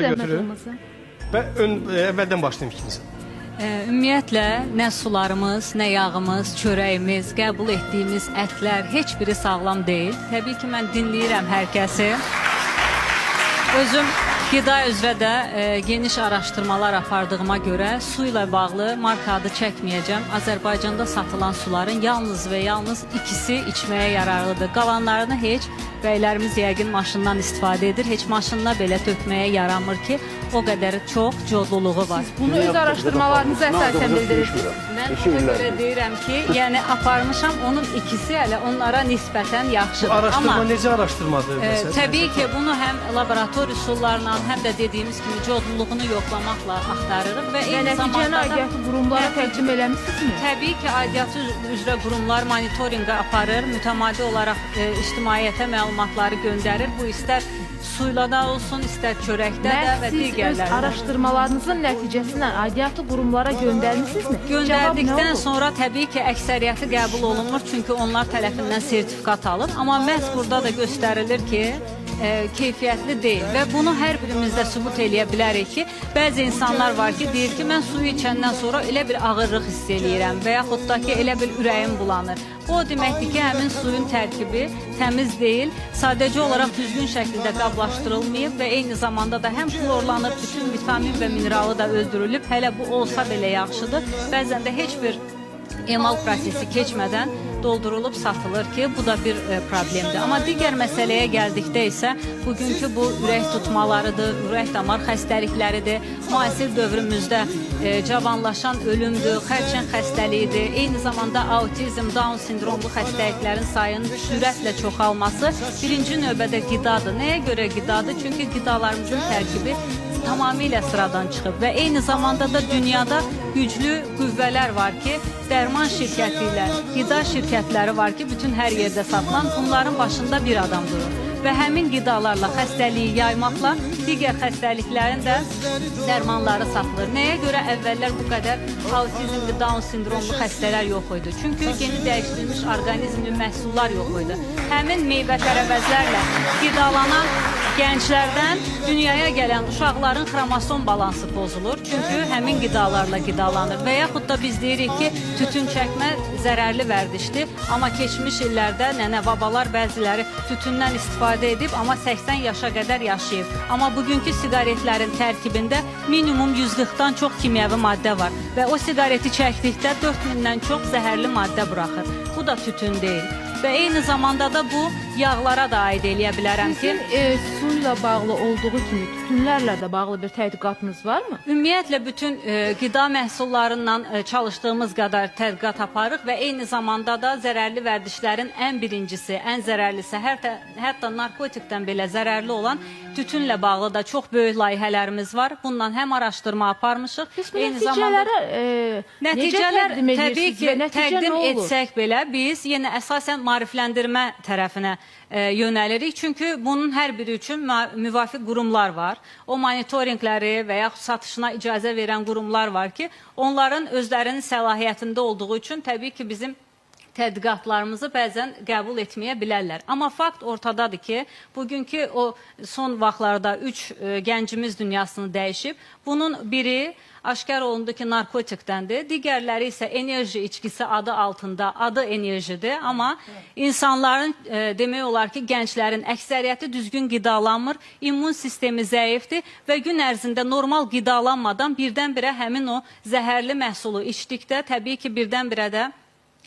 varsa götürün. Ben evvelden başlayayım ikincisi. Ümumiyyətlə, nə sularımız, nə yağımız, çörəyimiz, qəbul etdiyimiz ətlər heç biri sağlam deyil. Təbii ki, mən dinləyirəm hər kəsi. Özüm qida üzrə də geniş araşdırmalar apardığıma görə su ilə bağlı marka adı çəkməyəcəm. Azərbaycanda satılan suların yalnız və yalnız ikisi içməyə yararlıdır. Qalanlarını heç bəylərimiz yəqin maşından istifadə edir. Heç maşınına belə tökməyə yaramır ki, o qədər çox codluluğu var. Bunu öz araşdırmalarınızı əsasən bildirirsiniz. Mən ona görə deyirəm ki, yəni aparmışam, onun ikisi hələ onlara nisbətən yaxşıdır. Bu araşdırma necə araşdırmadır? Təbii ki, bunu həm laborator üsullarla, həm də dediyimiz kimi codluluğunu yoxlamaqla axtarırıq və eyni zamanda nəticəni aidiyyatı qurumlara təqdim eləmişsinizmi? Təbii ki, aidiyyatı üzrə qurumlar monitorinqə aparır, mütəmadi olaraq ictimaiyyətə məlumatları göndərir. Bu istər suyla da olsun, istər çörəkdə də və digərlərdə. Öz araşdırmalarınızın nəticəsindən aidiyyatı qurumlara göndərmişsinizmi? Göndərdikdən sonra təbii ki, əksəriyyəti qəbul olunmur, çünki onlar tərəfindən sertifikat alır. Amma məhz burada da göstərilir ki, keyfiyyətli deyil və bunu hər birimizdə sübut eləyə bilərik ki, bəzi insanlar var ki, deyir ki, mən suyu içəndən sonra elə bir ağırlıq hiss eləyirəm və yaxud da ki, elə bir ürəyim bulanır. O deməkdir ki, həmin suyun tərkibi təmiz deyil, sadəcə olaraq düzgün şəkildə qablaşdırılmayıb və eyni zamanda da həm klorlanıb, bütün vitamin və mineralı da öldürülüb. Hələ bu olsa belə yaxşıdır. Bəzən də heç bir emal prosesi keçmədən doldurulub satılır ki, bu da bir problemdir. Amma digər məsələyə gəldikdə isə bugünkü bu ürək tutmalarıdır, ürək damar xəstəlikləridir, müasir dövrümüzdə cavanlaşan ölümdür, xərçəng xəstəliyidir, eyni zamanda autizm, Down sindromlu xəstəliklərin sayının sürətlə çoxalması birinci növbədə qidadır. Nəyə görə qidadır? Çünki qidalarımızın tərkibi tamamilə sıradan çıxıb və eyni zamanda da dünyada güclü qüvvələr var ki, dərman şirkəti ilə qida şirkətləri var ki, bütün hər yerdə satılan, bunların başında bir adam durur. Və həmin qidalarla xəstəliyi yaymaqla digər xəstəliklərin də dərmanları satılır. Nəyə görə əvvəllər bu qədər autizmli, Down sindromlu xəstələr yox idi? Çünki geni dəyişdirilmiş orqanizmli məhsullar yox idi. Həmin meyvə-tərəvəzlərlə qidalanan gənclərdən dünyaya gələn uşaqların xromosom balansı pozulur. Çünki həmin qidalarla qidalanır. Və yaxud da biz deyirik ki, tütün çəkmə zərərli vərdişdir. Amma keçmiş illərdə nənə-babalar bəziləri tütündən istifadə edib, amma 80 yaşa qədər yaşayıb. Amma bugünkü siqaretlərin tərkibində minimum 100-dən çox kimyəvi maddə var. Və o siqareti çəkdikdə 4000-dən çox zəhərli maddə buraxır. Bu da tütün deyil. Və eyni zamanda da bu yağlara da aid eləyə bilərəm ki... Sizin su ilə bağlı olduğu kimi tütünlərlə də bağlı bir tədqiqatınız varmı? Ümumiyyətlə, bütün qida məhsullarından çalışdığımız qədər tədqiqat aparırıq və eyni zamanda da zərərli vərdişlərin ən birincisi, ən zərərlisi, hətta narkotikdən belə zərərli olan tütünlə bağlı da çox böyük layihələrimiz var. Bundan həm araşdırma aparmışıq. Nəticələr təbii ki, təqdim etsək belə biz yenə əsasən maarifləndirmə tərəfinə yönəlirik. Çünki bunun hər biri üçün müvafiq qurumlar var. O monitorinqləri və yaxud satışına icazə verən qurumlar var ki, onların özlərinin səlahiyyətində olduğu üçün təbii ki, bizim tədqiqatlarımızı bəzən qəbul etməyə bilərlər. Amma fakt ortadadır ki, bugünkü o son vaxtlarda 3 gəncimiz dünyasını dəyişib. Bunun biri aşkar olundu ki, narkotikdəndir. Digərləri isə enerji içkisi adı altında, adı enerjidir. Amma insanların, demək olar ki, gənclərin əksəriyyəti düzgün qidalanmır, immun sistemi zəifdir və gün ərzində normal qidalanmadan birdən-birə həmin o zəhərli məhsulu içdikdə təbii ki, birdən-birə də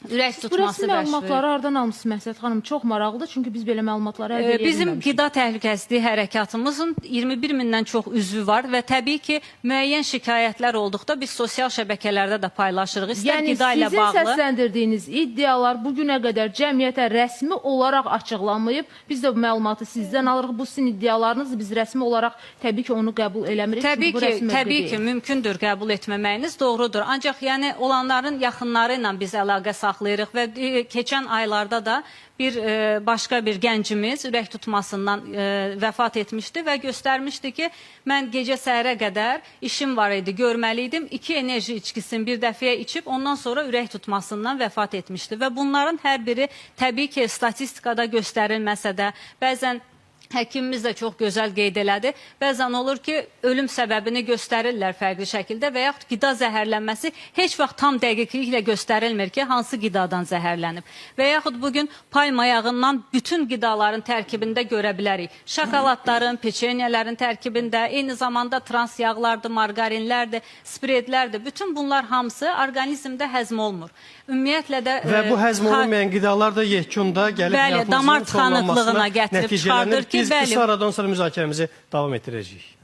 ürək tutması bəş verir. Bu rəsmi məlumatları hardan almışsınız Məsələt xanım? Çox maraqlıdır, çünki biz belə məlumatları əldə edə bilməmişik. Bizim qida təhlükəsizliyi hərəkatımızın 21 mindən çox üzvü var və təbii ki, müəyyən şikayətlər olduqda biz sosial şəbəkələrdə də paylaşırıq. İstər qida ilə bağlı. Yəni, sizin səsləndirdiyiniz iddialar bugünə qədər cəmiyyətə rəsmi olaraq açıqlanmayıb. Biz də bu məlumatı sizdən alırıq. Bu sizin iddialarınız, biz rəsmi olaraq təbii ki, onu qəbul eləmirik. Təbii ki, mümkündür qəbul etməməyiniz, doğrudur. Ancaq yəni olanların yaxınları ilə biz əlaqə saxlayırıq və keçən aylarda da başqa bir gəncimiz ürək tutmasından vəfat etmişdi və göstərmişdi ki, mən gecə səhərə qədər işim var idi, görməliydim. 2 enerji içkisini bir dəfəyə içib, ondan sonra ürək tutmasından vəfat etmişdi və bunların hər biri təbii ki, statistikada göstərilməsə də, bəzən Həkimimiz də çox gözəl qeyd elədi. Bəzən olur ki, ölüm səbəbini göstərirlər fərqli şəkildə və yaxud qida zəhərlənməsi heç vaxt tam dəqiqliklə göstərilmir ki, hansı qidadan zəhərlənib. Və yaxud bugün palma yağından bütün qidaların tərkibində görə bilərik. Şokoladların, peçenyələrin tərkibində, eyni zamanda trans yağlardır, margarinlərdir, spreadlərdir. Bütün bunlar hamısı orqanizmdə həzm olmur. Ümumiyyətlə də Və bu həzm olunmayan qidalar da yekunda gəlib damar tıxanıqlığına gətirib çıxardır ki, biz qısa aradan sonra müzakirəmizi davam etdirəcəyik.